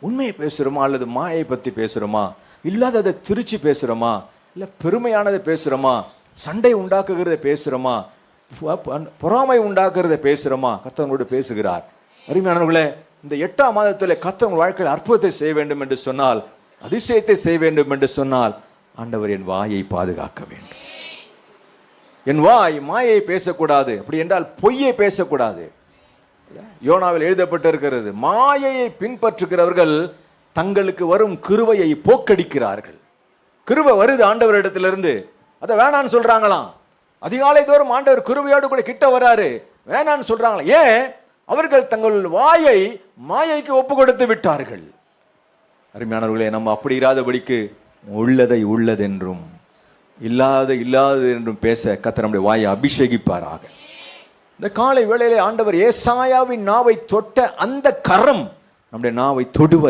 உண்மையை பேசுகிறோமா அல்லது மாயை பற்றி பேசுகிறோமா, இல்லாததை திருச்சி பேசுகிறோமா, இல்லை பெருமையானதை பேசுகிறோமா, சண்டை உண்டாக்குகிறத பேசுகிறோமா, பொறாமை உண்டாக்குறத பேசுகிறோமா? கர்த்தர் பேசுகிறார். அருமையானவர்களே, இந்த 8ஆம் மாதத்தில் கர்த்தர் உங்கள் வாழ்க்கையில் அற்புதத்தை செய்ய வேண்டும் என்று சொன்னால், அதிசயத்தை செய்ய வேண்டும் என்று சொன்னால், ஆண்டவர் என் வாயை பாதுகாக்க வேண்டும். என் வாய் மாயை பேசக்கூடாது. அப்படி என்றால் பொய்யை பேசக்கூடாது. யோனாவில் எழுதப்பட்டிருக்கிறது, மாயையை பின்பற்றுகிறவர்கள் தங்களுக்கு வரும் கிருபையை போக்கடிக்கிறார்கள். கிருபை வருது ஆண்டவரிடத்திலிருந்து, அதை வேணான்னு சொல்றாங்களாம். அதிகாலை தோறும் ஆண்டவர் கிருபையோடு கூட கிட்ட வராரு, வேணான்னு சொல்றாங்களா? ஏன்? அவர்கள் தங்கள் வாயை மாயைக்கு ஒப்பு கொடுத்து விட்டார்கள். அருமையானவர்களே, நம்ம அப்படி இராதபடிக்கு உள்ளதை உள்ளதென்றும் இல்லாதது என்றும் பேச கர்த்தர் நம்முடைய வாயை அபிஷேகிப்பாராக. இந்த காலை வேளையிலே ஆண்டவர் ஏசாயாவின் நாவை தொட்ட அந்த கரம் நம்முடைய நாவை தொடுவது